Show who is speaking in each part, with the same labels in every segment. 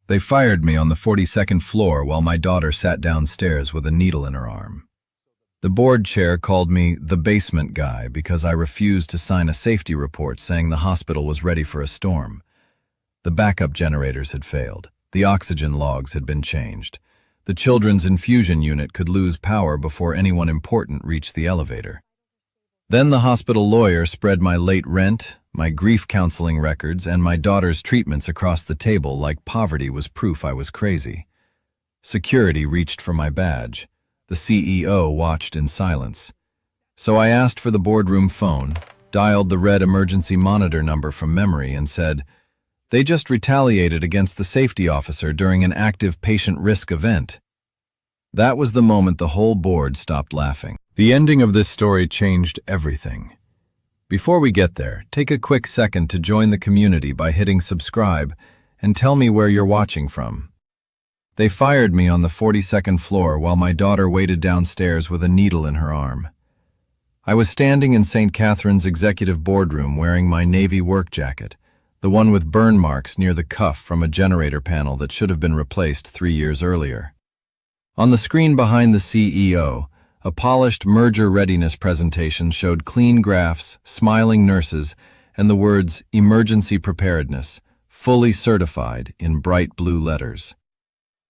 Speaker 1: They fired me on the 42nd floor while my daughter sat downstairs with a needle in her arm. The board chair called me the basement guy because I refused to sign a safety report saying the hospital was ready for a storm. The backup generators had failed. The oxygen logs had been changed. The children's infusion unit could lose power before anyone important reached the elevator. Then the hospital lawyer spread my late rent, my grief counseling records, and my daughter's treatments across the table like poverty was proof I was crazy. Security reached for my badge. The CEO watched in silence. So I asked for the boardroom phone, dialed the red emergency monitor number from memory, and said, "They just retaliated against the safety officer during an active patient risk event." That was the moment the whole board stopped laughing. The ending of this story changed everything. Before we get there, take a quick second to join the community by hitting subscribe and tell me where you're watching from. They fired me on the 42nd floor while my daughter waited downstairs with a needle in her arm. I was standing in St. Catherine's executive boardroom wearing my Navy work jacket, the one with burn marks near the cuff from a generator panel that should have been replaced 3 years earlier. On the screen behind the CEO, a polished merger readiness presentation showed clean graphs, smiling nurses, and the words "Emergency Preparedness," fully certified in bright blue letters.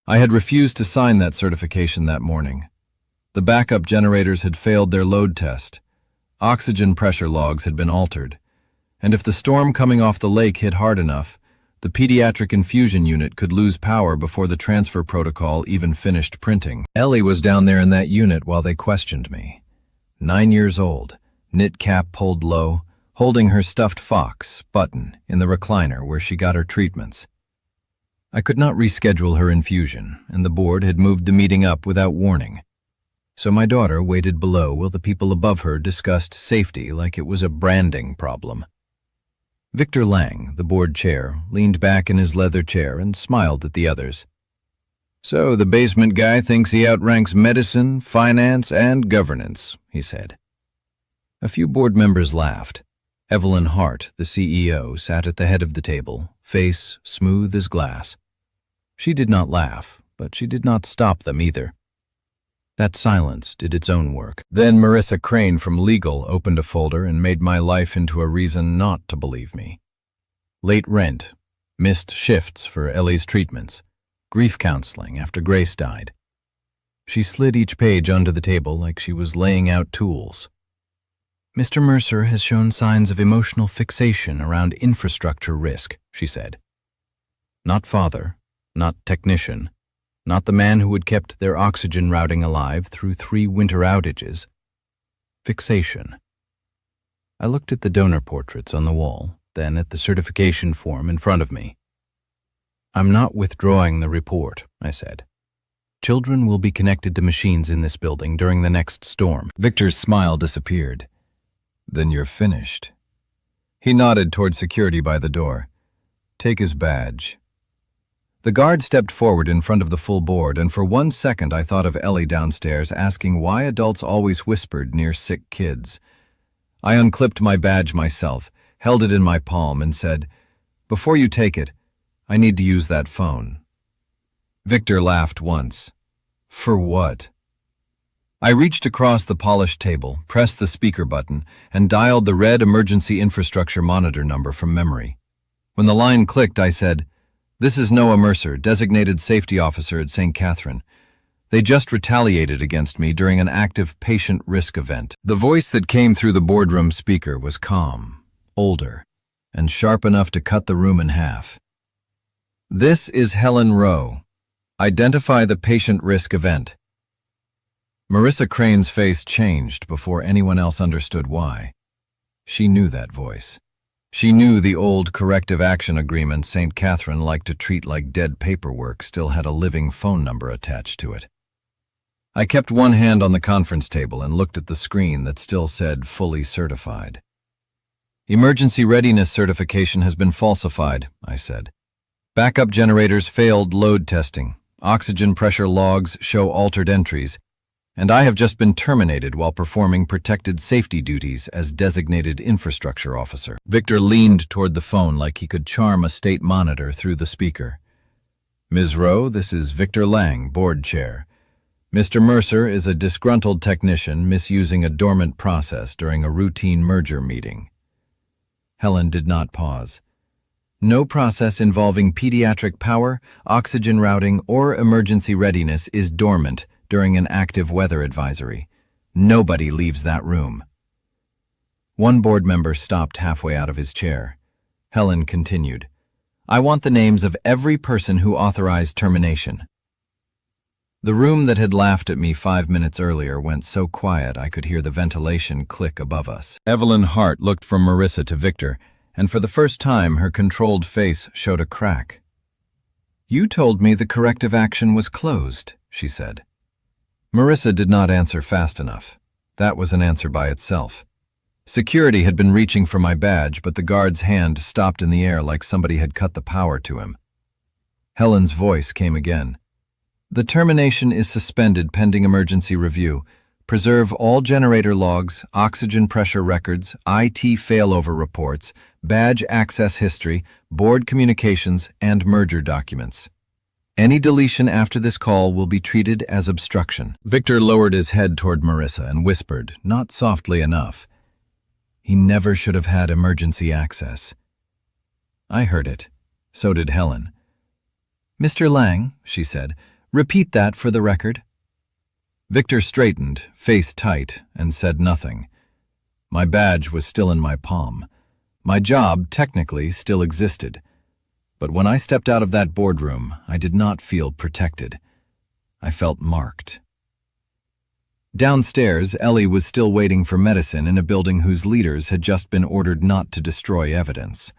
Speaker 1: I had refused to sign that certification that morning. The backup generators had failed their load test. Oxygen pressure logs had been altered. And if the storm coming off the lake hit hard enough, the pediatric infusion unit could lose power before the transfer protocol even finished printing. Ellie was down there in that unit while they questioned me. 9 years old, knit cap pulled low, holding her stuffed fox, Button, in the recliner where she got her treatments. I could not reschedule her infusion, and the board had moved the meeting up without warning. So my daughter waited below while the people above her discussed safety like it was a branding problem. Victor Lang, the board chair, leaned back in his leather chair and smiled at the others. "So the basement guy thinks he outranks medicine, finance, and governance," he said. A few board members laughed. Evelyn Hart, the CEO, sat at the head of the table, face smooth as glass. She did not laugh, but she did not stop them either. That silence did its own work. Then Marissa Crane from Legal opened a folder and made my life into a reason not to believe me. Late rent, missed shifts for Ellie's treatments, grief counseling after Grace died. She slid each page onto the table like she was laying out tools. "Mr. Mercer has shown signs of emotional fixation around infrastructure risk," she said. Not father, not technician, not the man who had kept their oxygen routing alive through 3 winter outages. Fixation. I looked at the donor portraits on the wall, then at the certification form in front of me. "I'm not withdrawing the report," I said. "Children will be connected to machines in this building during the next storm." Victor's smile disappeared. "Then you're finished." He nodded toward security by the door. "Take his badge." The guard stepped forward in front of the full board, and for 1 second I thought of Ellie downstairs asking why adults always whispered near sick kids. I unclipped my badge myself, held it in my palm, and said, "Before you take it, I need to use that phone." Victor laughed once. "For what?" I reached across the polished table, pressed the speaker button, and dialed the red emergency infrastructure monitor number from memory. When the line clicked, I said, "This is Noah Mercer, designated safety officer at St. Catherine. They just retaliated against me during an active patient risk event." The voice that came through the boardroom speaker was calm, older, and sharp enough to cut the room in half. "This is Helen Rowe. Identify the patient risk event." Marissa Crane's face changed before anyone else understood why. She knew that voice. She knew the old corrective action agreement St. Catherine liked to treat like dead paperwork still had a living phone number attached to it. I kept one hand on the conference table and looked at the screen that still said "fully certified." "Emergency readiness certification has been falsified," I said. "Backup generators failed load testing. Oxygen pressure logs show altered entries. And I have just been terminated while performing protected safety duties as designated infrastructure officer." Victor leaned toward the phone like he could charm a state monitor through the speaker. Ms. Rowe, this is Victor Lang, board chair. Mr. Mercer is a disgruntled technician misusing a dormant process during a routine merger meeting. Helen did not pause. No process involving pediatric power, oxygen routing, or emergency readiness is dormant during an active weather advisory. Nobody leaves that room. One board member stopped halfway out of his chair. Helen continued, I want the names of every person who authorized termination. The room that had laughed at me 5 minutes earlier went so quiet I could hear the ventilation click above us. Evelyn Hart looked from Marissa to Victor, and for the first time her controlled face showed a crack. You told me the corrective action was closed, she said. Marissa did not answer fast enough. That was an answer by itself. Security had been reaching for my badge, but the guard's hand stopped in the air like somebody had cut the power to him. Helen's voice came again. The termination is suspended pending emergency review. Preserve all generator logs, oxygen pressure records, IT failover reports, badge access history, board communications, and merger documents. Any deletion after this call will be treated as obstruction. Victor lowered his head toward Marissa and whispered, not softly enough, he never should have had emergency access. I heard it. So did Helen. Mr. Lang, she said, repeat that for the record. Victor straightened, face tight, and said nothing. My badge was still in my palm. My job, technically, still existed. But when I stepped out of that boardroom, I did not feel protected. I felt marked. Downstairs, Ellie was still waiting for medicine in a building whose leaders had just been ordered not to destroy evidence.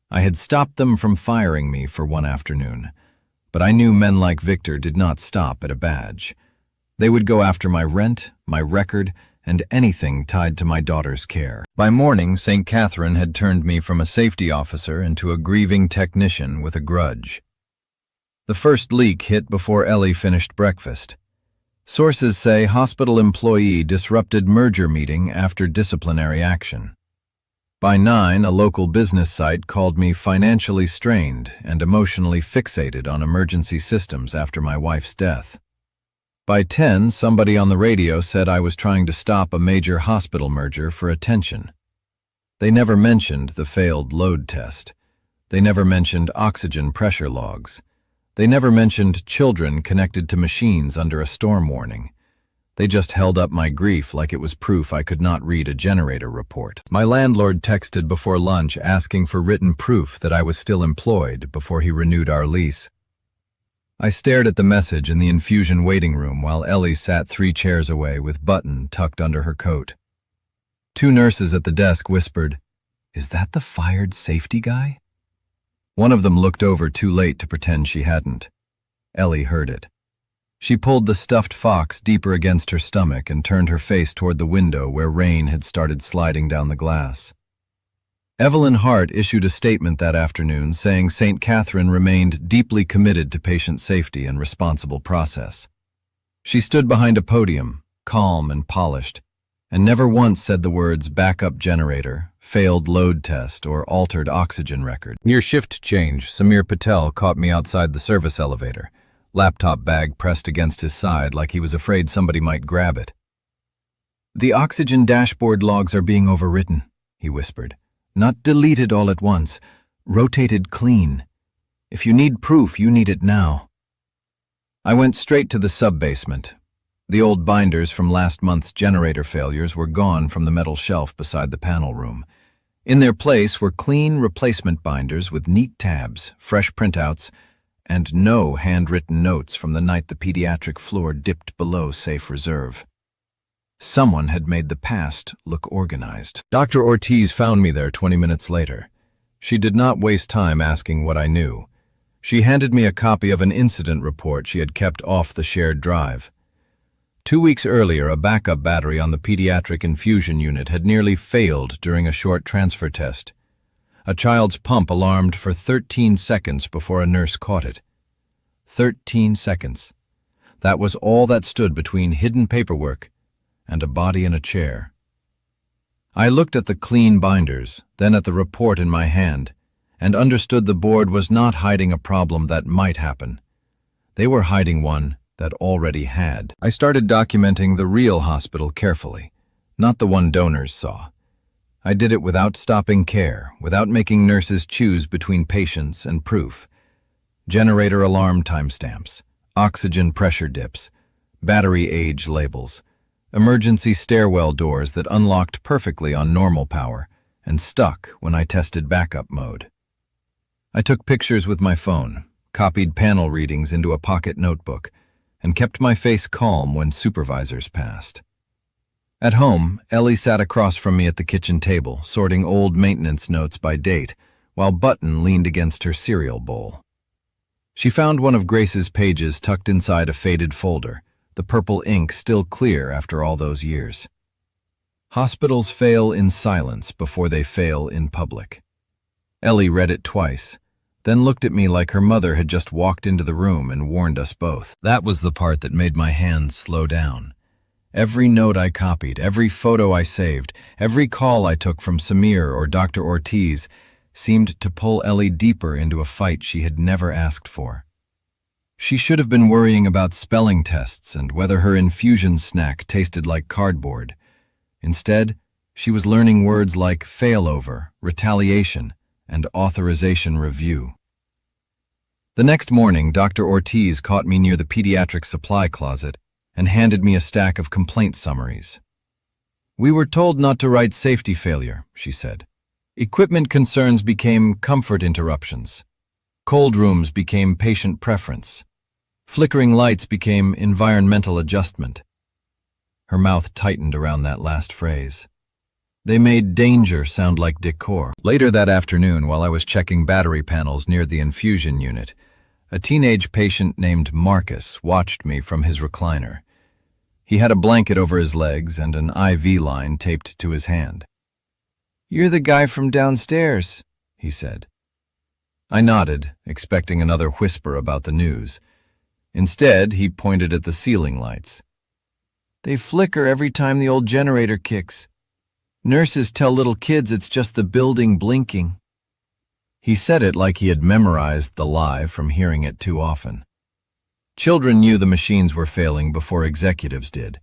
Speaker 1: I had stopped them from firing me for one afternoon, but I knew men like Victor did not stop at a badge. They would go after my rent, my record, and anything tied to my daughter's care. By morning, St. Catherine had turned me from a safety officer into a grieving technician with a grudge. The first leak hit before Ellie finished breakfast. Sources say hospital employee disrupted merger meeting after disciplinary action. By 9, a local business site called me financially strained and emotionally fixated on emergency systems after my wife's death. By 10, somebody on the radio said I was trying to stop a major hospital merger for attention. They never mentioned the failed load test. They never mentioned oxygen pressure logs. They never mentioned children connected to machines under a storm warning. They just held up my grief like it was proof I could not read a generator report. My landlord texted before lunch asking for written proof that I was still employed before he renewed our lease. I stared at the message in the infusion waiting room while Ellie sat 3 chairs away with Button tucked under her coat. 2 nurses at the desk whispered, "Is that the fired safety guy?" One of them looked over too late to pretend she hadn't. Ellie heard it. She pulled the stuffed fox deeper against her stomach and turned her face toward the window where rain had started sliding down the glass. Evelyn Hart issued a statement that afternoon saying St. Catherine remained deeply committed to patient safety and responsible process. She stood behind a podium, calm and polished, and never once said the words backup generator, failed load test, or altered oxygen record. Near shift change, Samir Patel caught me outside the service elevator, laptop bag pressed against his side like he was afraid somebody might grab it. "The oxygen dashboard logs are being overwritten," he whispered. "Not deleted all at once, rotated clean. If you need proof, you need it now." I went straight to the sub-basement. The old binders from last month's generator failures were gone from the metal shelf beside the panel room. In their place were clean replacement binders with neat tabs, fresh printouts, and no handwritten notes from the night the pediatric floor dipped below safe reserve. Someone had made the past look organized. Dr. Ortiz found me there 20 minutes later. She did not waste time asking what I knew. She handed me a copy of an incident report she had kept off the shared drive. 2 weeks earlier, a backup battery on the pediatric infusion unit had nearly failed during a short transfer test. A child's pump alarmed for 13 seconds before a nurse caught it. 13 seconds. That was all that stood between hidden paperwork and a body in a chair. I looked at the clean binders, then at the report in my hand, and understood the board was not hiding a problem that might happen. They were hiding one that already had. I started documenting the real hospital carefully, not the one donors saw. I did it without stopping care, without making nurses choose between patients and proof. Generator alarm timestamps, oxygen pressure dips, battery age labels, emergency stairwell doors that unlocked perfectly on normal power and stuck when I tested backup mode. I took pictures with my phone, copied panel readings into a pocket notebook, and kept my face calm when supervisors passed. At home, Ellie sat across from me at the kitchen table, sorting old maintenance notes by date, while Button leaned against her cereal bowl. She found one of Grace's pages tucked inside a faded folder, the purple ink still clear after all those years. Hospitals fail in silence before they fail in public. Ellie read it twice, then looked at me like her mother had just walked into the room and warned us both. That was the part that made my hands slow down. Every note I copied, every photo I saved, every call I took from Samir or Dr. Ortiz seemed to pull Ellie deeper into a fight she had never asked for. She should have been worrying about spelling tests and whether her infusion snack tasted like cardboard. Instead, she was learning words like failover, retaliation, and authorization review. The next morning, Dr. Ortiz caught me near the pediatric supply closet and handed me a stack of complaint summaries. "We were told not to write safety failure," she said. "Equipment concerns became comfort interruptions. Cold rooms became patient preference. Flickering lights became environmental adjustment." Her mouth tightened around that last phrase. They made danger sound like decor. Later that afternoon, while I was checking battery panels near the infusion unit, a teenage patient named Marcus watched me from his recliner. He had a blanket over his legs and an IV line taped to his hand. "You're the guy from downstairs," he said. I nodded, expecting another whisper about the news. Instead, he pointed at the ceiling lights. "They flicker every time the old generator kicks. Nurses tell little kids it's just the building blinking." He said it like he had memorized the lie from hearing it too often. Children knew the machines were failing before executives did,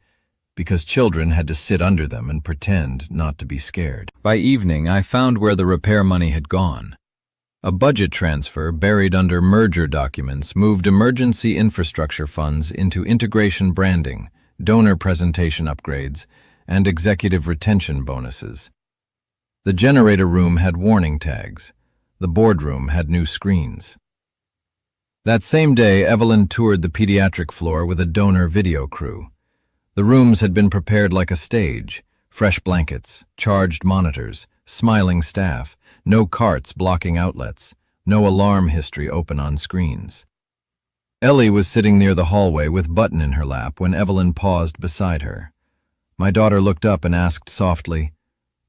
Speaker 1: because children had to sit under them and pretend not to be scared. By evening, I found where the repair money had gone. A budget transfer buried under merger documents moved emergency infrastructure funds into integration branding, donor presentation upgrades, and executive retention bonuses. The generator room had warning tags. The boardroom had new screens. That same day, Evelyn toured the pediatric floor with a donor video crew. The rooms had been prepared like a stage: fresh blankets, charged monitors, smiling staff, no carts blocking outlets, no alarm history open on screens. Ellie was sitting near the hallway with Button in her lap when Evelyn paused beside her. My daughter looked up and asked softly,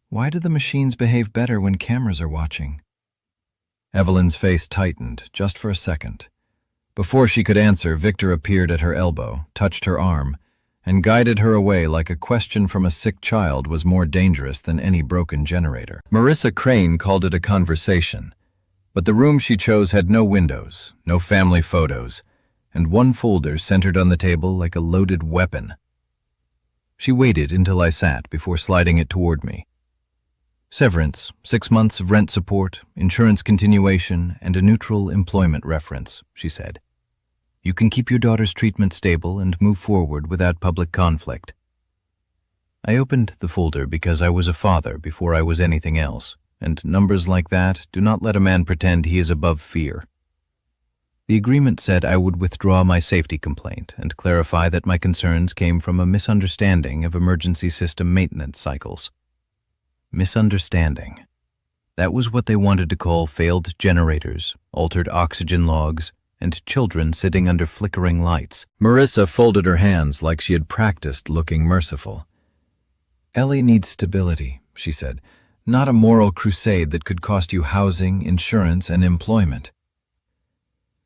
Speaker 1: "Why do the machines behave better when cameras are watching?" Evelyn's face tightened, just for a second. Before she could answer, Victor appeared at her elbow, touched her arm, and guided her away like a question from a sick child was more dangerous than any broken generator. Marissa Crane called it a conversation, but the room she chose had no windows, no family photos, and one folder centered on the table like a loaded weapon. She waited until I sat before sliding it toward me. "Severance, 6 months of rent support, insurance continuation, and a neutral employment reference," she said. "You can keep your daughter's treatment stable and move forward without public conflict." I opened the folder because I was a father before I was anything else, and numbers like that do not let a man pretend he is above fear. The agreement said I would withdraw my safety complaint and clarify that my concerns came from a misunderstanding of emergency system maintenance cycles. Misunderstanding. That was what they wanted to call failed generators, altered oxygen logs, and children sitting under flickering lights. Marissa folded her hands like she had practiced looking merciful. "Ellie needs stability," she said, "not a moral crusade that could cost you housing, insurance, and employment."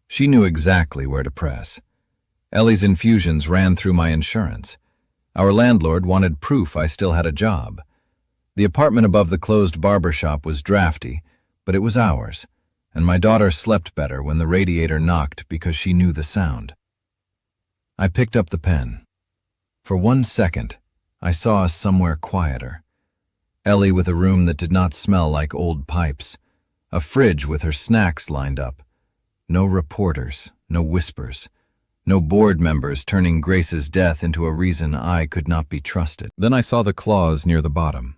Speaker 1: She knew exactly where to press. Ellie's infusions ran through my insurance. Our landlord wanted proof I still had a job. The apartment above the closed barber shop was drafty, but it was ours. and my daughter slept better when the radiator knocked because she knew the sound. I picked up the pen. For 1 second, I saw us somewhere quieter. Ellie with a room that did not smell like old pipes, a fridge with her snacks lined up. No reporters, no whispers, no board members turning Grace's death into a reason I could not be trusted. Then I saw the clause near the bottom.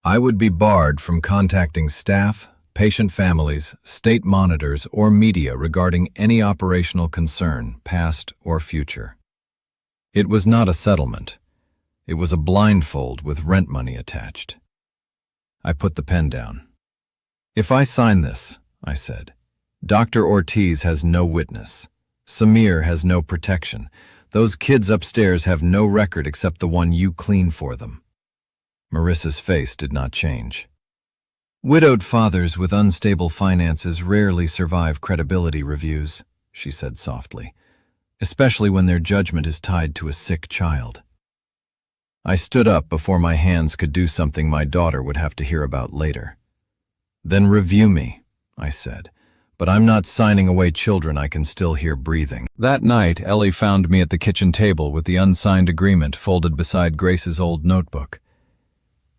Speaker 1: I would be barred from contacting staff, patient families, state monitors, or media regarding any operational concern, past or future. It was not a settlement. It was a blindfold with rent money attached. I put the pen down. If I sign this, I said, Dr. Ortiz has no witness. Samir has no protection. Those kids upstairs have no record except the one you clean for them. Marissa's face did not change. Widowed fathers with unstable finances rarely survive credibility reviews, she said softly, especially when their judgment is tied to a sick child. I stood up before my hands could do something my daughter would have to hear about later. Then review me, I said, but I'm not signing away children I can still hear breathing. That night, Ellie found me at the kitchen table with the unsigned agreement folded beside Grace's old notebook.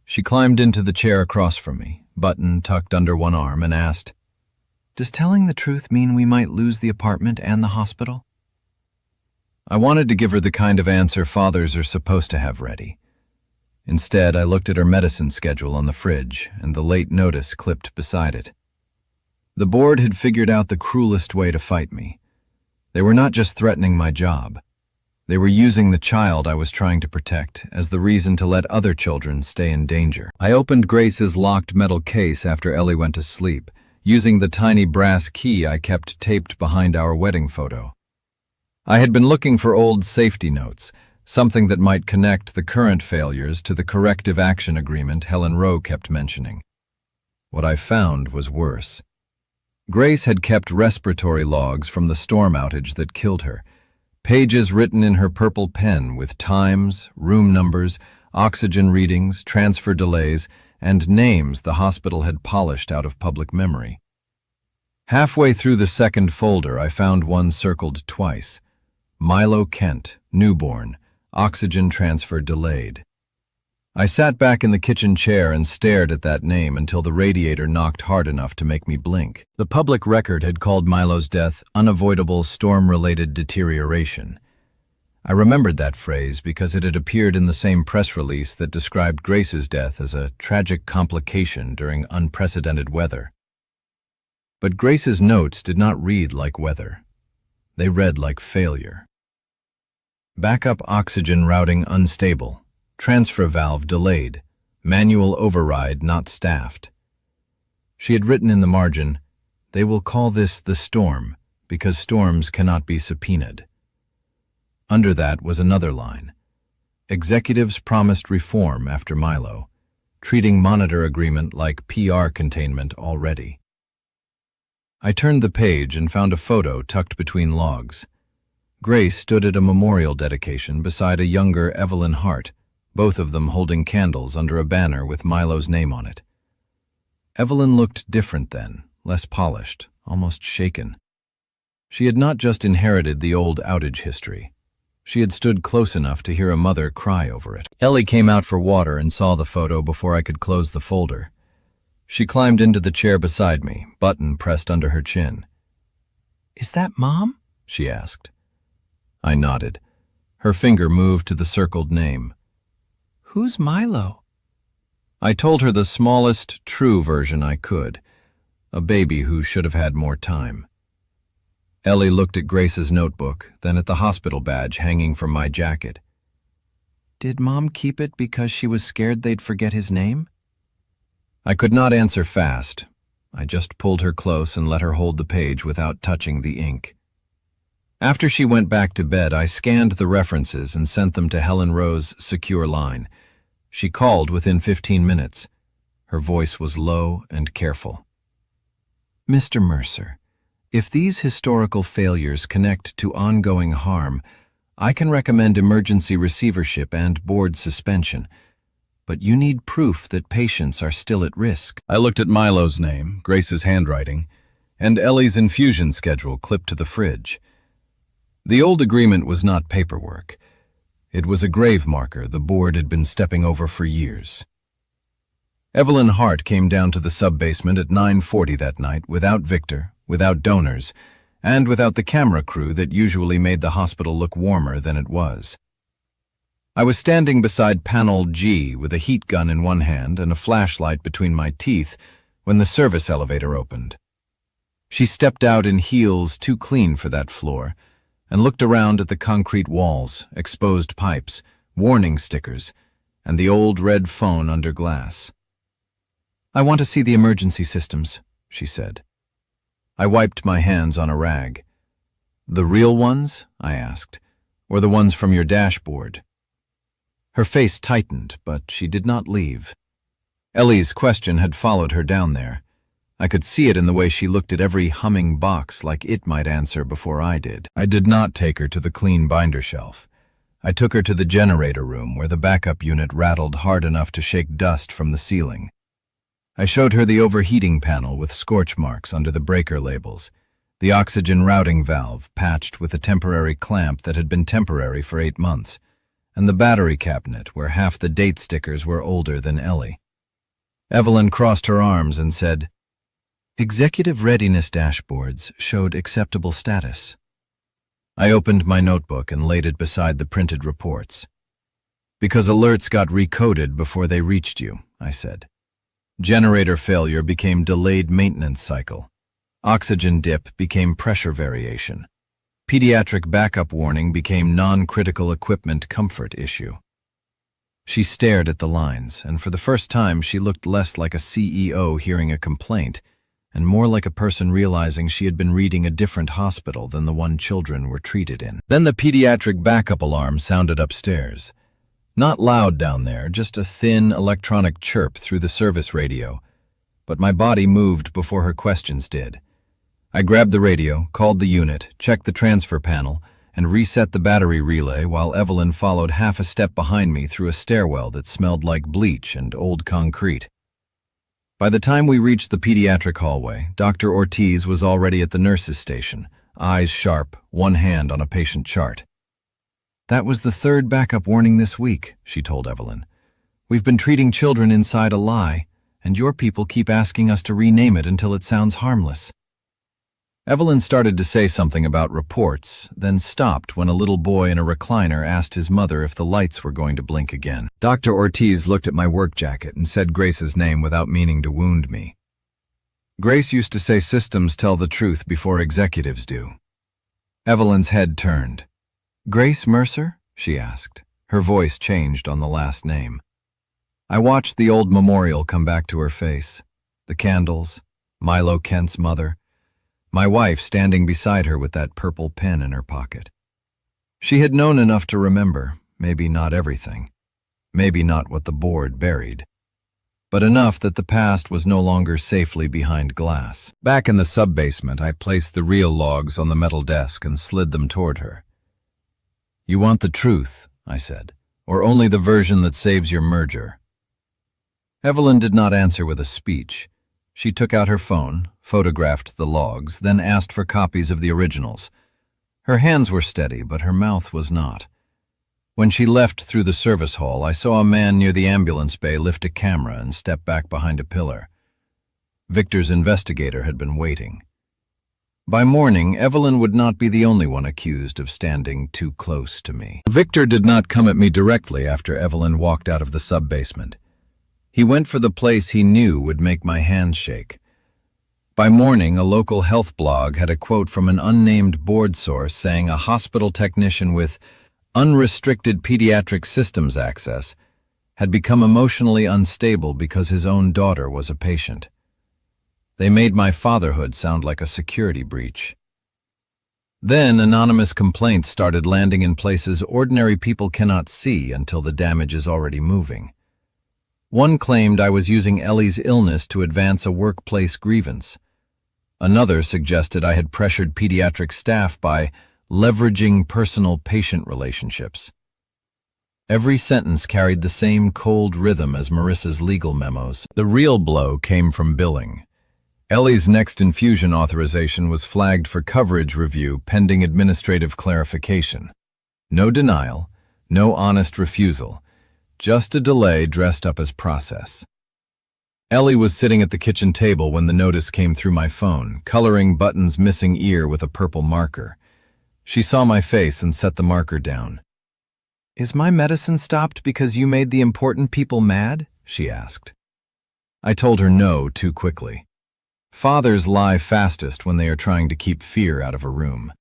Speaker 1: She climbed into the chair across from me, button tucked under one arm, and asked, "Does telling the truth mean we might lose the apartment and the hospital?" I wanted to give her the kind of answer fathers are supposed to have ready. Instead, I looked at her medicine schedule on the fridge and the late notice clipped beside it. The board had figured out the cruelest way to fight me. They were not just threatening my job. They were using the child I was trying to protect as the reason to let other children stay in danger. I opened Grace's locked metal case after Ellie went to sleep, using the tiny brass key I kept taped behind our wedding photo. I had been looking for old safety notes, something that might connect the current failures to the corrective action agreement Helen Rowe kept mentioning. What I found was worse. Grace had kept respiratory logs from the storm outage that killed her, pages written in her purple pen with times, room numbers, oxygen readings, transfer delays, and names the hospital had polished out of public memory. Halfway through the second folder, I found one circled twice. Milo Kent, newborn, oxygen transfer delayed. I sat back in the kitchen chair and stared at that name until the radiator knocked hard enough to make me blink. The public record had called Milo's death unavoidable storm-related deterioration. I remembered that phrase because it had appeared in the same press release that described Grace's death as a tragic complication during unprecedented weather. But Grace's notes did not read like weather. They read like failure. Backup oxygen routing unstable. Transfer valve delayed. Manual override not staffed. She had written in the margin, "They will call this the storm because storms cannot be subpoenaed." Under that was another line. Executives promised reform after Milo, treating monitor agreement like PR containment already. I turned the page and found a photo tucked between logs. Grace stood at a memorial dedication beside a younger Evelyn Hart, both of them holding candles under a banner with Milo's name on it. Evelyn looked different then, less polished, almost shaken. She had not just inherited the old outage history. She had stood close enough to hear a mother cry over it. Ellie came out for water and saw the photo before I could close the folder. She climbed into the chair beside me, button pressed under her chin. "Is that Mom?" she asked. I nodded. Her finger moved to the circled name. "Who's Milo?" I told her the smallest, true version I could. A baby who should have had more time. Ellie looked at Grace's notebook, then at the hospital badge hanging from my jacket. "Did Mom keep it because she was scared they'd forget his name?" I could not answer fast. I just pulled her close and let her hold the page without touching the ink. After she went back to bed, I scanned the references and sent them to Helen Rowe's secure line. She called within 15 minutes. Her voice was low and careful. "Mr. Mercer, if these historical failures connect to ongoing harm, I can recommend emergency receivership and board suspension. But you need proof that patients are still at risk." I looked at Milo's name, Grace's handwriting. and Ellie's infusion schedule clipped to the fridge. The old agreement was not paperwork. It was a grave marker the board had been stepping over for years. Evelyn Hart came down to the sub-basement at 9:40 that night without Victor, without donors, and without the camera crew that usually made the hospital look warmer than it was. I was standing beside panel G with a heat gun in one hand and a flashlight between my teeth when the service elevator opened. She stepped out in heels too clean for that floor and looked around at the concrete walls, exposed pipes, warning stickers, and the old red phone under glass. "I want to see the emergency systems," she said. I wiped my hands on a rag. "The real ones?" I asked, "or the ones from your dashboard?" Her face tightened, but she did not leave. Ellie's question had followed her down there. I could see it in the way she looked at every humming box like it might answer before I did. I did not take her to the clean binder shelf. I took her to the generator room where the backup unit rattled hard enough to shake dust from the ceiling. I showed her the overheating panel with scorch marks under the breaker labels, the oxygen routing valve patched with a temporary clamp that had been temporary for 8 months, and the battery cabinet where half the date stickers were older than Ellie. Evelyn crossed her arms and said, "Executive readiness dashboards showed acceptable status." I opened my notebook and laid it beside the printed reports. "Because alerts got recoded before they reached you," I said. "Generator failure became delayed maintenance cycle. Oxygen dip became pressure variation. Pediatric backup warning became non-critical equipment comfort issue." She stared at the lines, and for the first time she looked less like a CEO hearing a complaint and more like a person realizing she had been reading a different hospital than the one children were treated in. Then the pediatric backup alarm sounded upstairs. Not loud down there, just a thin electronic chirp through the service radio, but my body moved before her questions did. I grabbed the radio, called the unit, checked the transfer panel, and reset the battery relay while Evelyn followed half a step behind me through a stairwell that smelled like bleach and old concrete. By the time we reached the pediatric hallway, Dr. Ortiz was already at the nurse's station, eyes sharp, one hand on a patient chart. "That was the 3rd backup warning this week," she told Evelyn. "We've been treating children inside a lie, and your people keep asking us to rename it until it sounds harmless." Evelyn started to say something about reports, then stopped when a little boy in a recliner asked his mother if the lights were going to blink again. Dr. Ortiz looked at my work jacket and said Grace's name without meaning to wound me. "Grace used to say systems tell the truth before executives do." Evelyn's head turned. "Grace Mercer?" she asked. Her voice changed on the last name. I watched the old memorial come back to her face. The candles, Milo Kent's mother, my wife standing beside her with that purple pen in her pocket. She had known enough to remember, maybe not everything, maybe not what the board buried, but enough that the past was no longer safely behind glass. Back in the sub-basement, I placed the real logs on the metal desk and slid them toward her. "You want the truth," I said, "or only the version that saves your merger?" Evelyn did not answer with a speech. She took out her phone, photographed the logs, then asked for copies of the originals. Her hands were steady, but her mouth was not. When she left through the service hall, I saw a man near the ambulance bay lift a camera and step back behind a pillar. Victor's investigator had been waiting. By morning, Evelyn would not be the only one accused of standing too close to me. Victor did not come at me directly after Evelyn walked out of the sub-basement. He went for the place he knew would make my hands shake. By morning, a local health blog had a quote from an unnamed board source saying a hospital technician with unrestricted pediatric systems access had become emotionally unstable because his own daughter was a patient. They made my fatherhood sound like a security breach. Then anonymous complaints started landing in places ordinary people cannot see until the damage is already moving. One claimed I was using Ellie's illness to advance a workplace grievance. Another suggested I had pressured pediatric staff by leveraging personal patient relationships. Every sentence carried the same cold rhythm as Marissa's legal memos. The real blow came from billing. Ellie's next infusion authorization was flagged for coverage review pending administrative clarification. No denial, no honest refusal, just a delay dressed up as process. Ellie was sitting at the kitchen table when the notice came through my phone, coloring Button's missing ear with a purple marker. She saw my face and set the marker down. "Is my medicine stopped because you made the important people mad?" she asked. I told her no too quickly. Fathers lie fastest when they are trying to keep fear out of a room.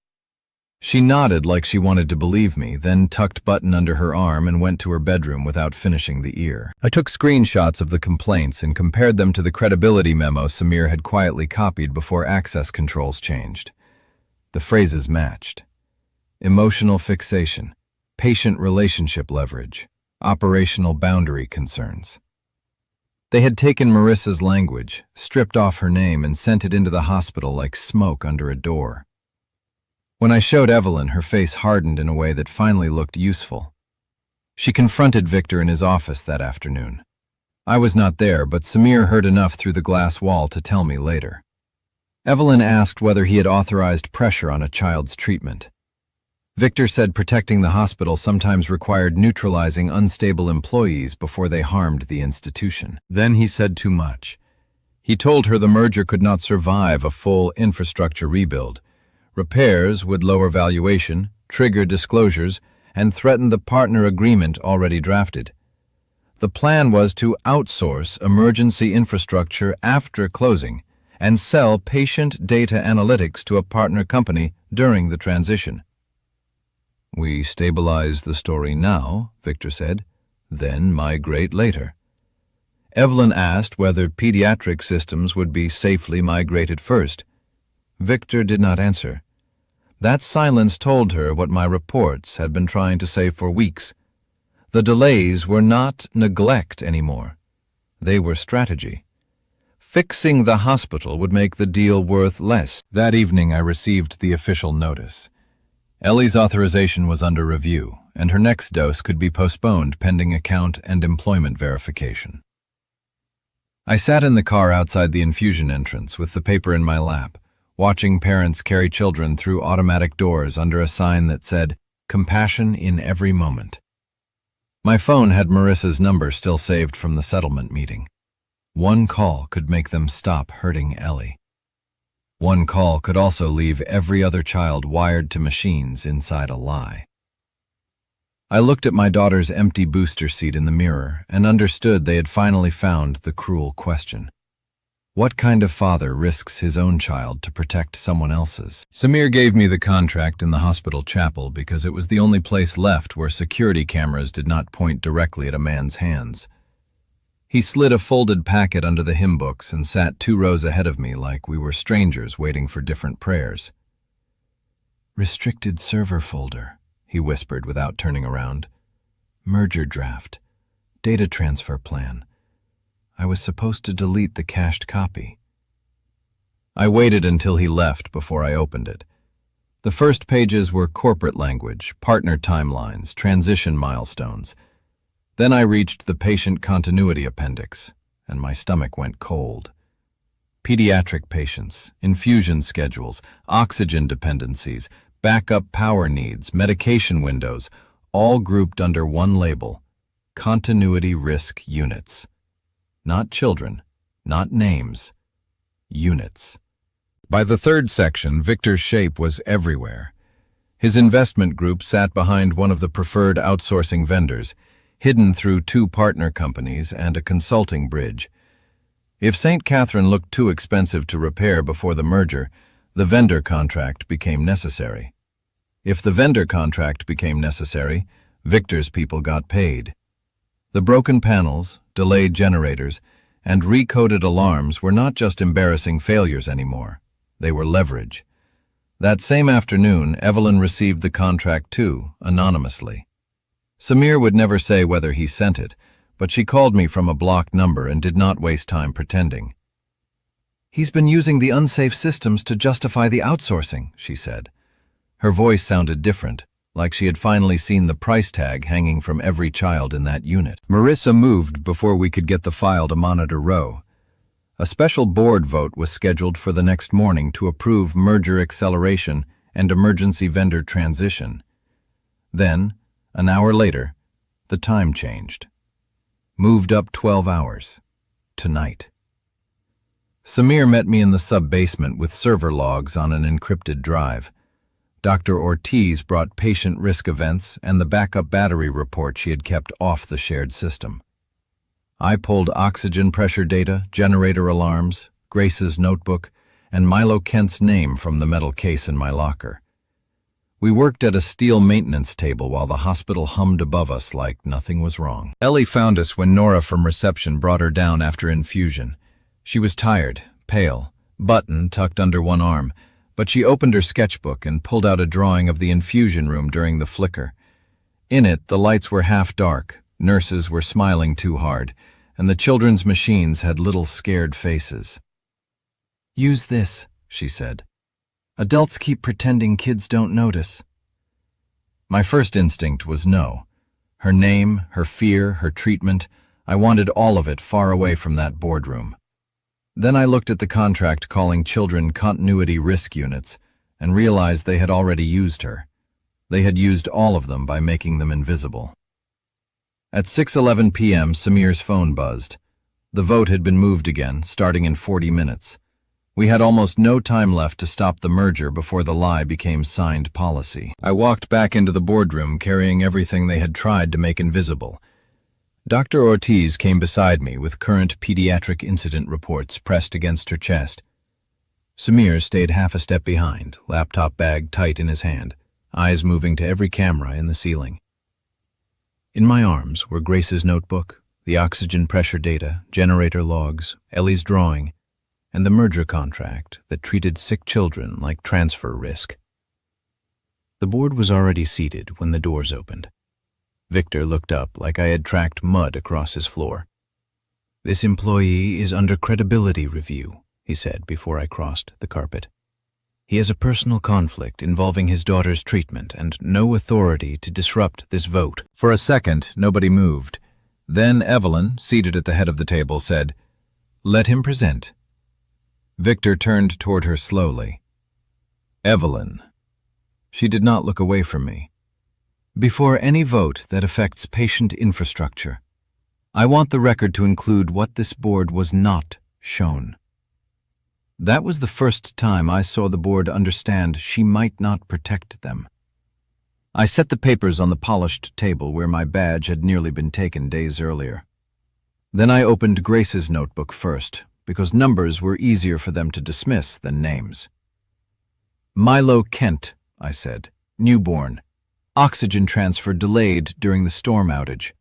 Speaker 1: She nodded like she wanted to believe me, then tucked Button under her arm and went to her bedroom without finishing the ear. I took screenshots of the complaints and compared them to the credibility memo Samir had quietly copied before access controls changed. The phrases matched. Emotional fixation, patient relationship leverage, operational boundary concerns. They had taken Marissa's language, stripped off her name, and sent it into the hospital like smoke under a door. When I showed Evelyn, her face hardened in a way that finally looked useful. She confronted Victor in his office that afternoon. I was not there, but Samir heard enough through the glass wall to tell me later. Evelyn asked whether he had authorized pressure on a child's treatment. Victor said protecting the hospital sometimes required neutralizing unstable employees before they harmed the institution. Then he said too much. He told her the merger could not survive a full infrastructure rebuild. Repairs would lower valuation, trigger disclosures, and threaten the partner agreement already drafted. The plan was to outsource emergency infrastructure after closing and sell patient data analytics to a partner company during the transition. "We stabilize the story now," Victor said, "then migrate later." Evelyn asked whether pediatric systems would be safely migrated first. Victor did not answer. That silence told her what my reports had been trying to say for weeks. The delays were not neglect anymore. They were strategy. Fixing the hospital would make the deal worth less. That evening I received the official notice. Ellie's authorization was under review, and her next dose could be postponed pending account and employment verification. I sat in the car outside the infusion entrance with the paper in my lap, watching parents carry children through automatic doors under a sign that said, "Compassion in every moment." My phone had Marissa's number still saved from the settlement meeting. One call could make them stop hurting Ellie. One call could also leave every other child wired to machines inside a lie. I looked at my daughter's empty booster seat in the mirror and understood they had finally found the cruel question. What kind of father risks his own child to protect someone else's? Samir gave me the contract in the hospital chapel because it was the only place left where security cameras did not point directly at a man's hands. He slid a folded packet under the hymn books and sat 2 rows ahead of me like we were strangers waiting for different prayers. "Restricted server folder," he whispered without turning around. "Merger draft. Data transfer plan. I was supposed to delete the cached copy." I waited until he left before I opened it. The first pages were corporate language, partner timelines, transition milestones. Then I reached the patient continuity appendix, and my stomach went cold. Pediatric patients, infusion schedules, oxygen dependencies, backup power needs, medication windows, all grouped under one label: continuity risk units. Not children, not names, units. By the third section, Victor's shape was everywhere. His investment group sat behind one of the preferred outsourcing vendors, hidden through 2 partner companies and a consulting bridge. If St. Catherine looked too expensive to repair before the merger, the vendor contract became necessary. If the vendor contract became necessary, Victor's people got paid. The broken panels, delayed generators, and recoded alarms were not just embarrassing failures anymore. They were leverage. That same afternoon, Evelyn received the contract too, anonymously. Samir would never say whether he sent it, but she called me from a blocked number and did not waste time pretending. "He's been using the unsafe systems to justify the outsourcing," she said. Her voice sounded different, like she had finally seen the price tag hanging from every child in that unit. Marissa moved before we could get the file to monitor row. A special board vote was scheduled for the next morning to approve merger acceleration and emergency vendor transition. Then, an hour later, the time changed. Moved up 12 hours. Tonight. Samir met me in the sub-basement with server logs on an encrypted drive. Dr. Ortiz brought patient risk events and the backup battery report she had kept off the shared system. I pulled oxygen pressure data, generator alarms, Grace's notebook, and Milo Kent's name from the metal case in my locker. We worked at a steel maintenance table while the hospital hummed above us like nothing was wrong. Ellie found us when Nora from reception brought her down after infusion. She was tired, pale, button tucked under one arm, but she opened her sketchbook and pulled out a drawing of the infusion room during the flicker. In it, the lights were half dark, nurses were smiling too hard, and the children's machines had little scared faces. "Use this," she said. "Adults keep pretending kids don't notice." My first instinct was no. Her name, her fear, her treatment, I wanted all of it far away from that boardroom. Then I looked at the contract calling children continuity risk units and realized they had already used her. They had used all of them by making them invisible. At 6:11 p.m., Samir's phone buzzed. The vote had been moved again, starting in 40 minutes. We had almost no time left to stop the merger before the lie became signed policy. I walked back into the boardroom carrying everything they had tried to make invisible. Dr. Ortiz came beside me with current pediatric incident reports pressed against her chest. Samir stayed half a step behind, laptop bag tight in his hand, eyes moving to every camera in the ceiling. In my arms were Grace's notebook, the oxygen pressure data, generator logs, Ellie's drawing, and the merger contract that treated sick children like transfer risk. The board was already seated when the doors opened. Victor looked up like I had tracked mud across his floor. "This employee is under credibility review," he said before I crossed the carpet. "He has a personal conflict involving his daughter's treatment and no authority to disrupt this vote." For a second, nobody moved. Then Evelyn, seated at the head of the table, said, "Let him present." Victor turned toward her slowly. "Evelyn." She did not look away from me. "Before any vote that affects patient infrastructure, I want the record to include what this board was not shown." That was the first time I saw the board understand she might not protect them. I set the papers on the polished table where my badge had nearly been taken days earlier. Then I opened Grace's notebook first, because numbers were easier for them to dismiss than names. "Milo Kent," I said, "newborn. Oxygen transfer delayed during the storm outage.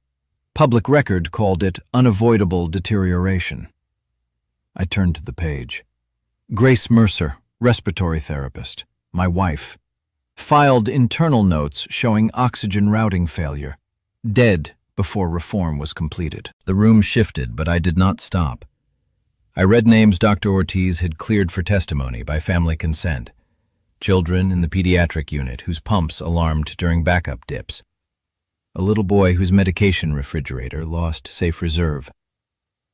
Speaker 1: Public record called it unavoidable deterioration." I turned to the page. "Grace Mercer, respiratory therapist, my wife. Filed internal notes showing oxygen routing failure. Dead before reform was completed." The room shifted, but I did not stop. I read names Dr. Ortiz had cleared for testimony by family consent. Children in the pediatric unit whose pumps alarmed during backup dips. A little boy whose medication refrigerator lost safe reserve.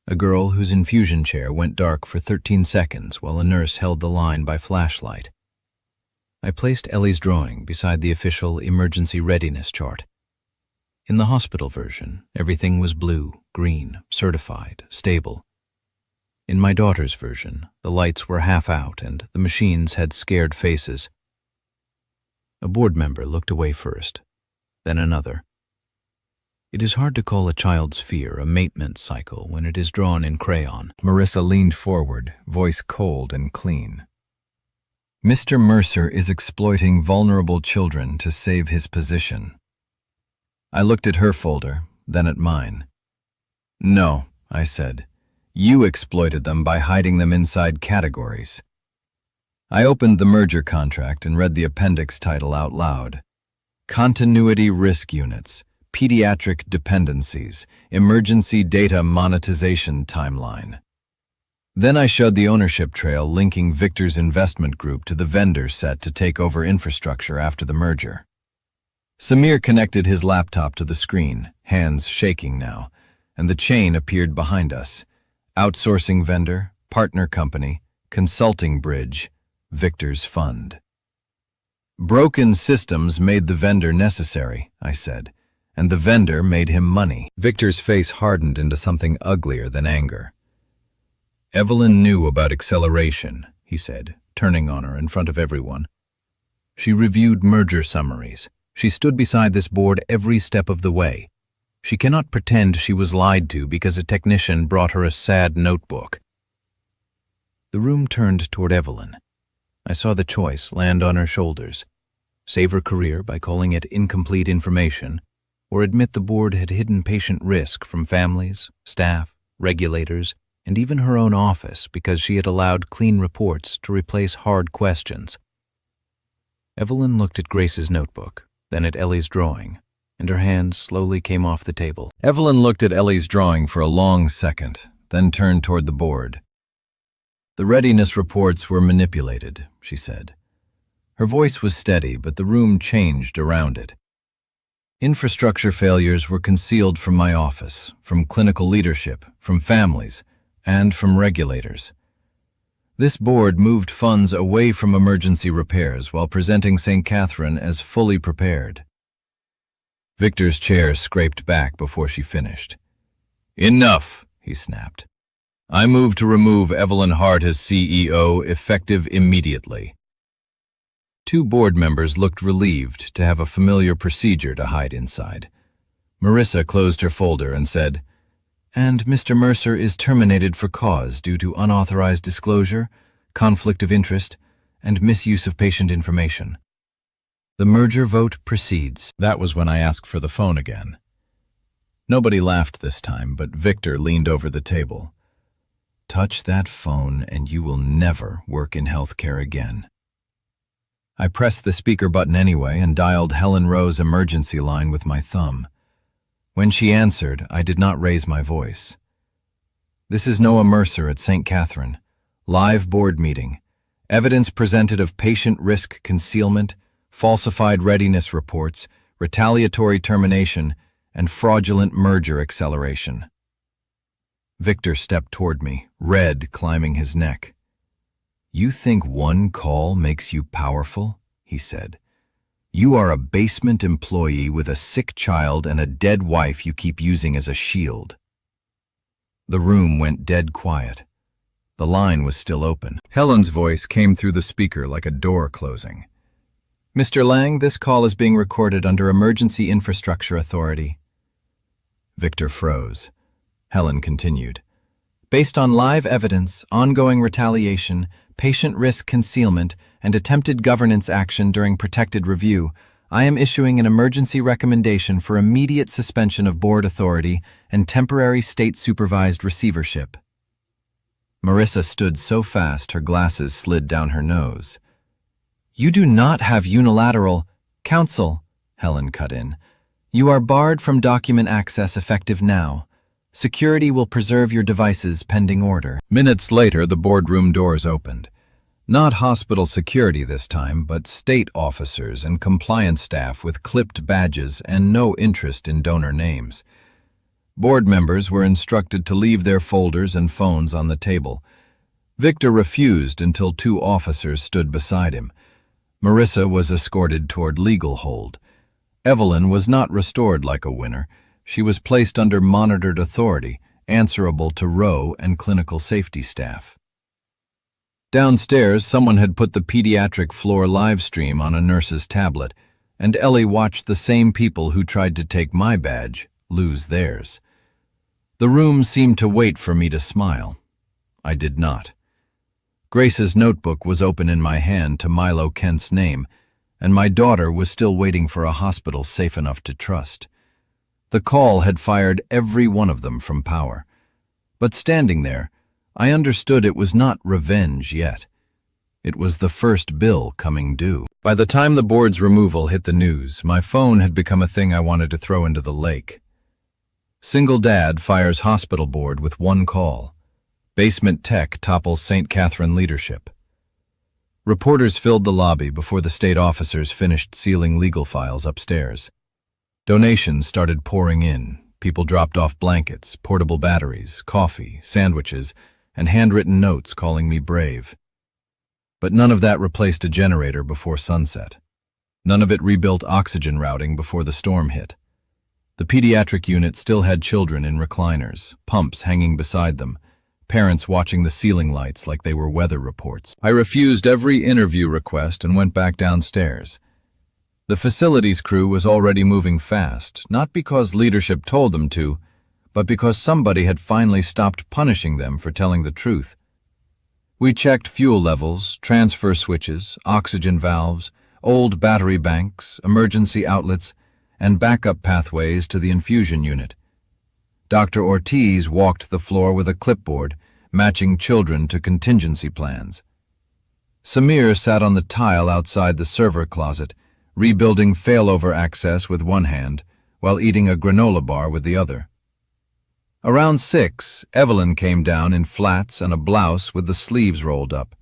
Speaker 1: A girl whose infusion chair went dark for 13 seconds while a nurse held the line by flashlight. I placed Ellie's drawing beside the official emergency readiness chart. In the hospital version, everything was blue, green, certified, stable. In my daughter's version, the lights were half out and the machines had scared faces. A board member looked away first, then another. It is hard to call a child's fear a maintenance cycle when it is drawn in crayon. Marissa leaned forward, voice cold and clean. "Mr. Mercer is exploiting vulnerable children to save his position." I looked at her folder, then at mine. "No," I said. "You exploited them by hiding them inside categories." I opened the merger contract and read the appendix title out loud. Continuity Risk Units, Pediatric Dependencies, Emergency Data Monetization Timeline. Then I showed the ownership trail linking Victor's investment group to the vendor set to take over infrastructure after the merger. Samir connected his laptop to the screen, hands shaking now, and the chain appeared behind us. Outsourcing vendor, partner company, consulting bridge, Victor's fund. Broken systems made the vendor necessary, I said, and the vendor made him money. Victor's face hardened into something uglier than anger. Evelyn knew about acceleration, he said, turning on her in front of everyone. She reviewed merger summaries. She stood beside this board every step of the way. She cannot pretend she was lied to because a technician brought her a sad notebook. The room turned toward Evelyn. I saw the choice land on her shoulders. Save her career by calling it incomplete information, or admit the board had hidden patient risk from families, staff, regulators, and even her own office because she had allowed clean reports to replace hard questions. Evelyn looked at Grace's notebook, then at Ellie's drawing, and her hands slowly came off the table. Evelyn looked at Ellie's drawing for a long second, then turned toward the board. The readiness reports were manipulated, she said. Her voice was steady, but the room changed around it. Infrastructure failures were concealed from my office, from clinical leadership, from families, and from regulators. This board moved funds away from emergency repairs while presenting St. Catherine as fully prepared. Victor's chair scraped back before she finished. "Enough," he snapped. "I move to remove Evelyn Hart as CEO, effective immediately." Two board members looked relieved to have a familiar procedure to hide inside. Marissa closed her folder and said, "And Mr. Mercer is terminated for cause due to unauthorized disclosure, conflict of interest, and misuse of patient information. The merger vote proceeds." That was when I asked for the phone again. Nobody laughed this time, but Victor leaned over the table. "Touch that phone and you will never work in healthcare again." I pressed the speaker button anyway and dialed Helen Rowe's emergency line with my thumb. When she answered, I did not raise my voice. "This is Noah Mercer at St. Catherine. Live board meeting. Evidence presented of patient risk concealment, falsified readiness reports, retaliatory termination, and fraudulent merger acceleration." Victor stepped toward me, red climbing his neck. "You think one call makes you powerful?" he said. "You are a basement employee with a sick child and a dead wife you keep using as a shield." The room went dead quiet. The line was still open. Helen's voice came through the speaker like a door closing. "Mr. Lang, this call is being recorded under Emergency Infrastructure Authority." Victor froze. Helen continued. "Based on live evidence, ongoing retaliation, patient risk concealment, and attempted governance action during protected review, I am issuing an emergency recommendation for immediate suspension of board authority and temporary state-supervised receivership." Marissa stood so fast her glasses slid down her nose. "You do not have unilateral counsel," Helen cut in. "You are barred from document access effective now. Security will preserve your devices pending order." Minutes later, the boardroom doors opened. Not hospital security this time, but state officers and compliance staff with clipped badges and no interest in donor names. Board members were instructed to leave their folders and phones on the table. Victor refused until two officers stood beside him. Marissa was escorted toward legal hold. Evelyn was not restored like a winner. She was placed under monitored authority, answerable to Rowe and clinical safety staff. Downstairs, someone had put the pediatric floor live stream on a nurse's tablet, and Ellie watched the same people who tried to take my badge lose theirs. The room seemed to wait for me to smile. I did not. Grace's notebook was open in my hand to Milo Kent's name, and my daughter was still waiting for a hospital safe enough to trust. The call had fired every one of them from power. But standing there, I understood it was not revenge yet. It was the first bill coming due. By the time the board's removal hit the news, my phone had become a thing I wanted to throw into the lake. Single dad fires hospital board with one call. Basement tech topples St. Catherine leadership. Reporters filled the lobby before the state officers finished sealing legal files upstairs. Donations started pouring in. People dropped off blankets, portable batteries, coffee, sandwiches, and handwritten notes calling me brave. But none of that replaced a generator before sunset. None of it rebuilt oxygen routing before the storm hit. The pediatric unit still had children in recliners, pumps hanging beside them, parents watching the ceiling lights like they were weather reports. I refused every interview request and went back downstairs. The facilities crew was already moving fast, not because leadership told them to, but because somebody had finally stopped punishing them for telling the truth. We checked fuel levels, transfer switches, oxygen valves, old battery banks, emergency outlets, and backup pathways to the infusion unit. Dr. Ortiz walked the floor with a clipboard, matching children to contingency plans. Samir sat on the tile outside the server closet, rebuilding failover access with one hand, while eating a granola bar with the other. Around 6, Evelyn came down in flats and a blouse with the sleeves rolled up.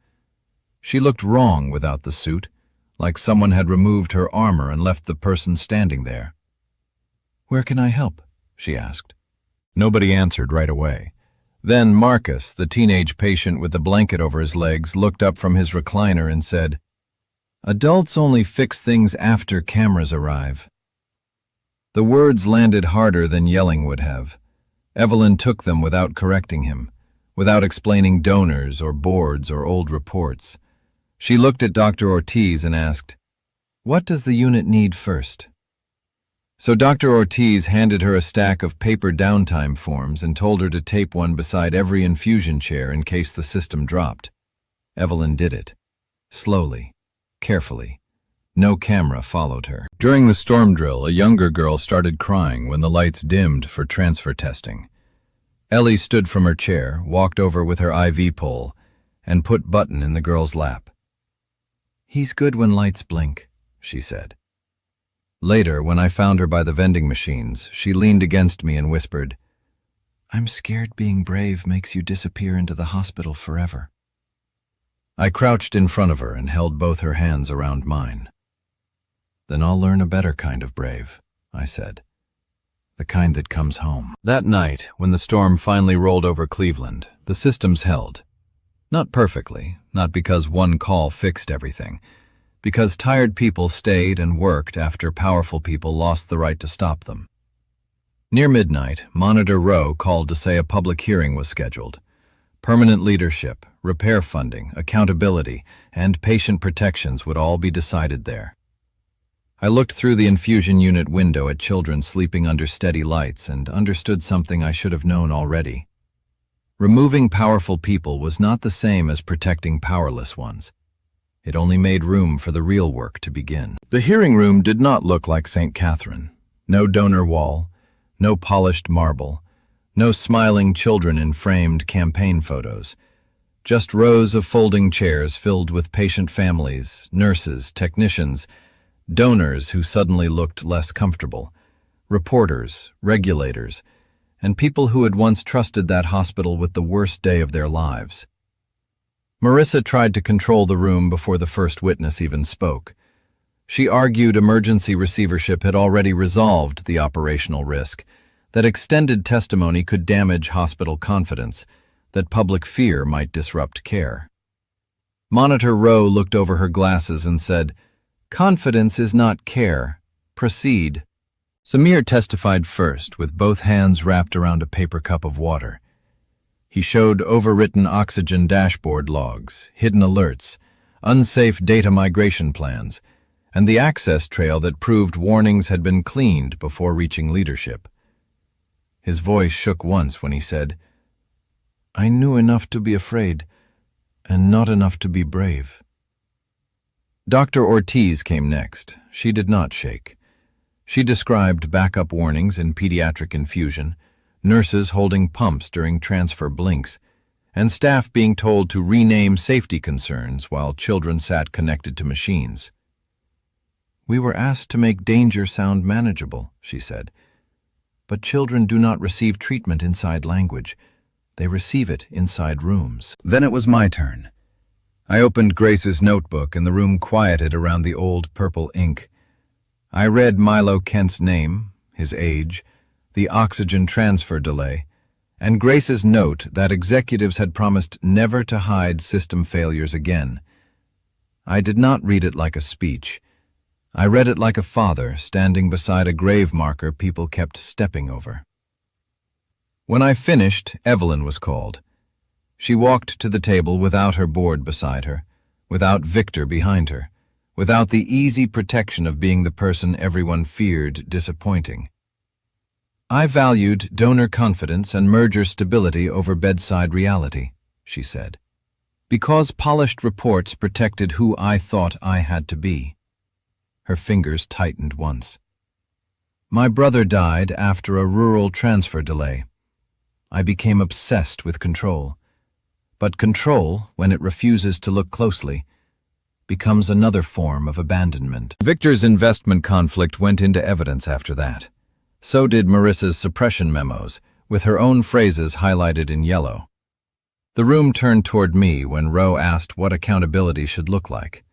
Speaker 1: She looked wrong without the suit, like someone had removed her armor and left the person standing there. "Where can I help?" she asked. Nobody answered right away. Then Marcus, the teenage patient with the blanket over his legs, looked up from his recliner and said, "Adults only fix things after cameras arrive." The words landed harder than yelling would have. Evelyn took them without correcting him, without explaining donors or boards or old reports. She looked at Dr. Ortiz and asked, "What does the unit need first?" So Dr. Ortiz handed her a stack of paper downtime forms and told her to tape one beside every infusion chair in case the system dropped. Evelyn did it. Slowly, carefully. No camera followed her. During the storm drill, a younger girl started crying when the lights dimmed for transfer testing. Ellie stood from her chair, walked over with her IV pole, and put Button in the girl's lap. "He's good when lights blink," she said. Later, when I found her by the vending machines, she leaned against me and whispered, "I'm scared being brave makes you disappear into the hospital forever." I crouched in front of her and held both her hands around mine. "Then I'll learn a better kind of brave," I said. "The kind that comes home." That night, when the storm finally rolled over Cleveland, the systems held. Not perfectly, not because one call fixed everything, because tired people stayed and worked after powerful people lost the right to stop them. Near midnight, Monitor Rowe called to say a public hearing was scheduled. Permanent leadership, repair funding, accountability, and patient protections would all be decided there. I looked through the infusion unit window at children sleeping under steady lights and understood something I should have known already. Removing powerful people was not the same as protecting powerless ones. It only made room for the real work to begin. The hearing room did not look like St. Catherine. No donor wall, no polished marble, no smiling children in framed campaign photos. Just rows of folding chairs filled with patient families, nurses, technicians, donors who suddenly looked less comfortable, reporters, regulators, and people who had once trusted that hospital with the worst day of their lives. Marissa tried to control the room before the first witness even spoke. She argued emergency receivership had already resolved the operational risk, that extended testimony could damage hospital confidence, that public fear might disrupt care. Monitor Rowe looked over her glasses and said, "Confidence is not care. Proceed." Samir testified first, with both hands wrapped around a paper cup of water. He showed overwritten oxygen dashboard logs, hidden alerts, unsafe data migration plans, and the access trail that proved warnings had been cleaned before reaching leadership. His voice shook once when he said, "I knew enough to be afraid, and not enough to be brave." Dr. Ortiz came next. She did not shake. She described backup warnings in pediatric infusion, nurses holding pumps during transfer blinks, and staff being told to rename safety concerns while children sat connected to machines. "We were asked to make danger sound manageable," she said. "But children do not receive treatment inside language. They receive it inside rooms." Then it was my turn. I opened Grace's notebook and the room quieted around the old purple ink. I read Milo Kent's name, his age, the oxygen transfer delay, and Grace's note that executives had promised never to hide system failures again. I did not read it like a speech. I read it like a father standing beside a grave marker people kept stepping over. When I finished, Evelyn was called. She walked to the table without her board beside her, without Victor behind her, without the easy protection of being the person everyone feared disappointing. "I valued donor confidence and merger stability over bedside reality," she said, "because polished reports protected who I thought I had to be." Her fingers tightened once. "My brother died after a rural transfer delay. I became obsessed with control. But control, when it refuses to look closely, becomes another form of abandonment." Victor's investment conflict went into evidence after that. So did Marissa's suppression memos, with her own phrases highlighted in yellow. The room turned toward me when Rowe asked what accountability should look like.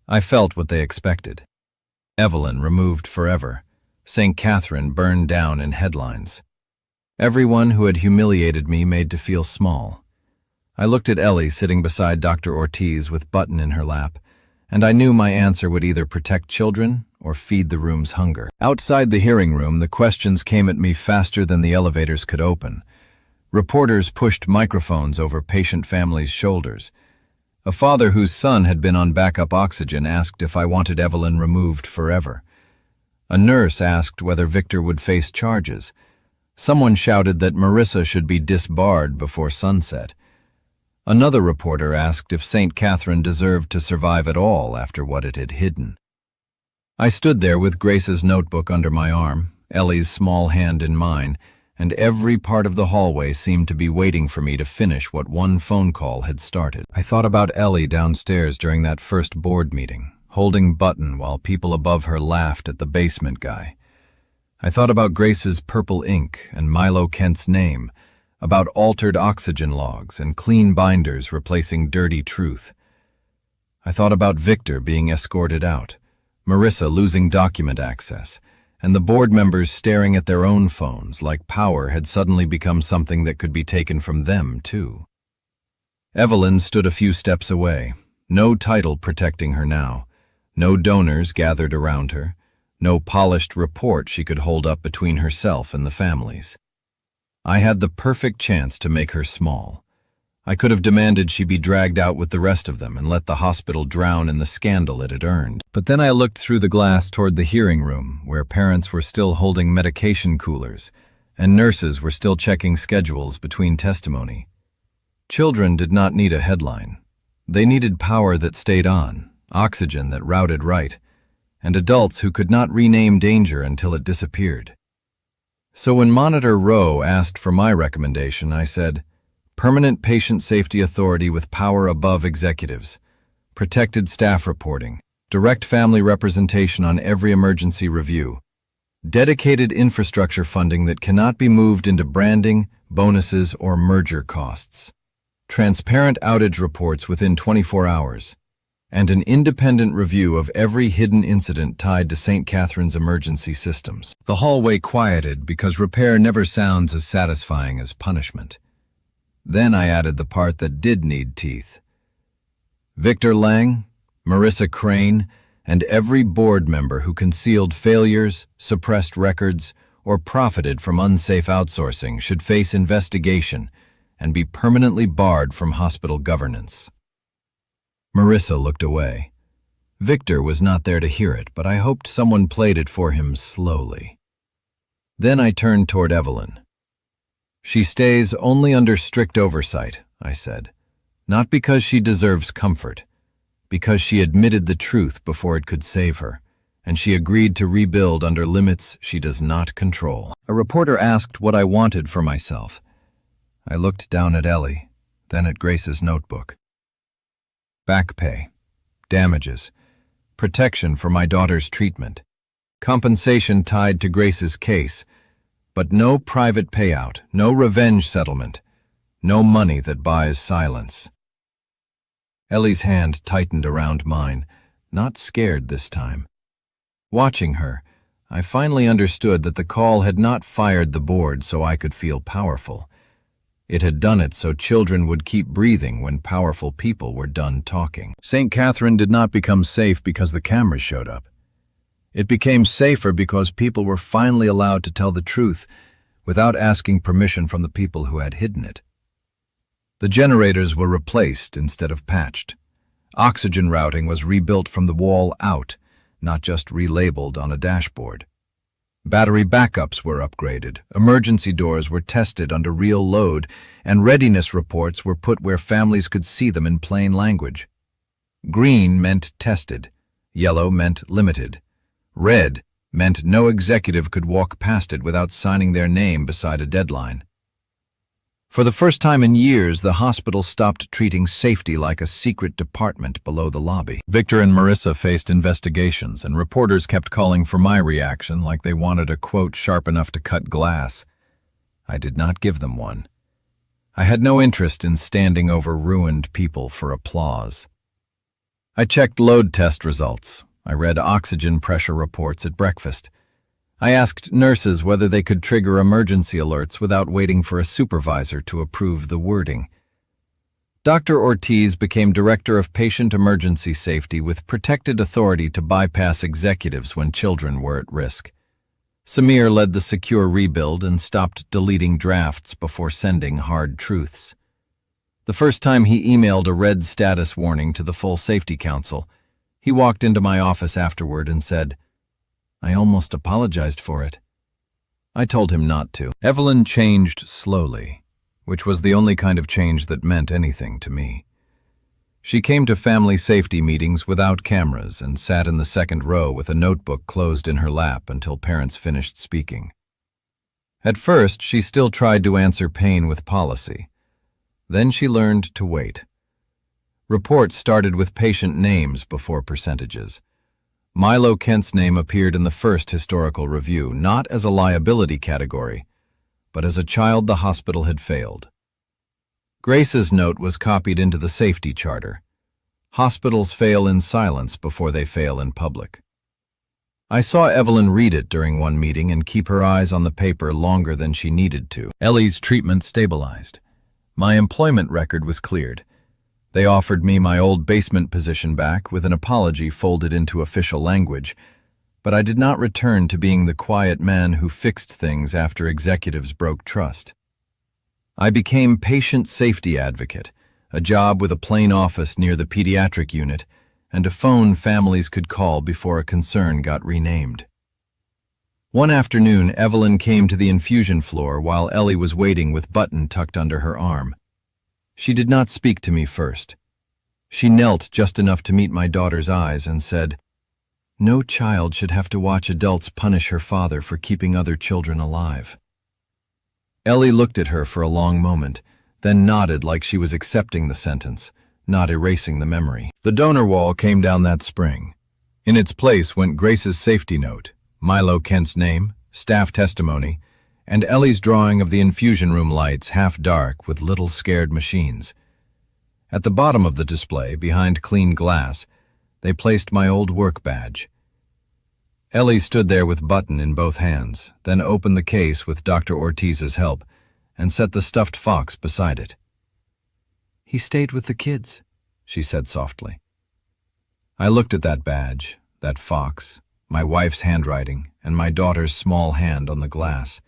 Speaker 1: I felt what they expected. Evelyn removed forever. St. Catherine burned down in headlines. Everyone who had humiliated me made to feel small. I looked at Ellie sitting beside Dr. Ortiz with Button in her lap, and I knew my answer would either protect children or feed the room's hunger. Outside the hearing room, the questions came at me faster than the elevators could open. Reporters pushed microphones over patient families' shoulders. A father whose son had been on backup oxygen asked if I wanted Evelyn removed forever. A nurse asked whether Victor would face charges. Someone shouted that Marissa should be disbarred before sunset. Another reporter asked if St. Catherine deserved to survive at all after what it had hidden. I stood there with Grace's notebook under my arm, Ellie's small hand in mine, and every part of the hallway seemed to be waiting for me to finish what one phone call had started. I thought about Ellie downstairs during that first board meeting, holding Button while people above her laughed at the basement guy. I thought about Grace's purple ink and Milo Kent's name, about altered oxygen logs and clean binders replacing dirty truth. I thought about Victor being escorted out, Marissa losing document access, and the board members staring at their own phones like power had suddenly become something that could be taken from them, too. Evelyn stood a few steps away, no title protecting her now, no donors gathered around her, no polished report she could hold up between herself and the families. I had the perfect chance to make her small. I could have demanded she be dragged out with the rest of them and let the hospital drown in the scandal it had earned. But then I looked through the glass toward the hearing room, where parents were still holding medication coolers, and nurses were still checking schedules between testimony. Children did not need a headline. They needed power that stayed on, oxygen that routed right, and adults who could not rename danger until it disappeared. So when Monitor Rowe asked for my recommendation, I said, "Permanent Patient Safety Authority with power above executives, protected staff reporting, direct family representation on every emergency review, dedicated infrastructure funding that cannot be moved into branding, bonuses, or merger costs, transparent outage reports within 24 hours, and an independent review of every hidden incident tied to St. Catherine's emergency systems." The hallway quieted because repair never sounds as satisfying as punishment. Then I added the part that did need teeth. Victor Lang, Marissa Crane, and every board member who concealed failures, suppressed records, or profited from unsafe outsourcing should face investigation and be permanently barred from hospital governance. Marissa looked away. Victor was not there to hear it, but I hoped someone played it for him slowly. Then I turned toward Evelyn. "She stays only under strict oversight," I said, "not because she deserves comfort, because she admitted the truth before it could save her, and she agreed to rebuild under limits she does not control." A reporter asked what I wanted for myself. I looked down at Ellie, then at Grace's notebook. Back pay, damages, protection for my daughter's treatment, compensation tied to Grace's case, but no private payout, no revenge settlement, no money that buys silence. Ellie's hand tightened around mine, not scared this time. Watching her, I finally understood that the call had not fired the board so I could feel powerful. It had done it so children would keep breathing when powerful people were done talking. St. Catherine did not become safe because the cameras showed up. It became safer because people were finally allowed to tell the truth without asking permission from the people who had hidden it. The generators were replaced instead of patched. Oxygen routing was rebuilt from the wall out, not just relabeled on a dashboard. Battery backups were upgraded, emergency doors were tested under real load, and readiness reports were put where families could see them in plain language. Green meant tested, yellow meant limited, red meant no executive could walk past it without signing their name beside a deadline. For the first time in years, the hospital stopped treating safety like a secret department below the lobby. Victor and Marissa faced investigations, and reporters kept calling for my reaction like they wanted a quote sharp enough to cut glass. I did not give them one. I had no interest in standing over ruined people for applause. I checked load test results. I read oxygen pressure reports at breakfast. I asked nurses whether they could trigger emergency alerts without waiting for a supervisor to approve the wording. Dr. Ortiz became Director of Patient Emergency Safety with protected authority to bypass executives when children were at risk. Samir led the secure rebuild and stopped deleting drafts before sending hard truths. The first time he emailed a red status warning to the full Safety Council, he walked into my office afterward and said, "I almost apologized for it." I told him not to. Evelyn changed slowly, which was the only kind of change that meant anything to me. She came to family safety meetings without cameras and sat in the second row with a notebook closed in her lap until parents finished speaking. At first, she still tried to answer pain with policy. Then she learned to wait. Reports started with patient names before percentages. Milo Kent's name appeared in the first historical review, not as a liability category, but as a child the hospital had failed. Grace's note was copied into the safety charter. Hospitals fail in silence before they fail in public. I saw Evelyn read it during one meeting and keep her eyes on the paper longer than she needed to. Ellie's treatment stabilized. My employment record was cleared. They offered me my old basement position back with an apology folded into official language, but I did not return to being the quiet man who fixed things after executives broke trust. I became patient safety advocate, a job with a plain office near the pediatric unit, and a phone families could call before a concern got renamed. One afternoon, Evelyn came to the infusion floor while Ellie was waiting with Button tucked under her arm. She did not speak to me first. She knelt just enough to meet my daughter's eyes and said, "No child should have to watch adults punish her father for keeping other children alive." Ellie looked at her for a long moment, then nodded like she was accepting the sentence, not erasing the memory. The donor wall came down that spring. In its place went Grace's safety note, Milo Kent's name, staff testimony, and Ellie's drawing of the infusion room lights half dark with little scared machines. At the bottom of the display, behind clean glass, they placed my old work badge. Ellie stood there with Button in both hands, then opened the case with Dr. Ortiz's help and set the stuffed fox beside it. "He stayed with the kids," she said softly. I looked at that badge, that fox, my wife's handwriting, and my daughter's small hand on the glass.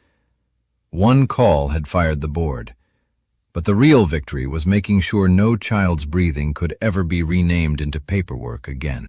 Speaker 1: One call had fired the board, but the real victory was making sure no child's breathing could ever be renamed into paperwork again.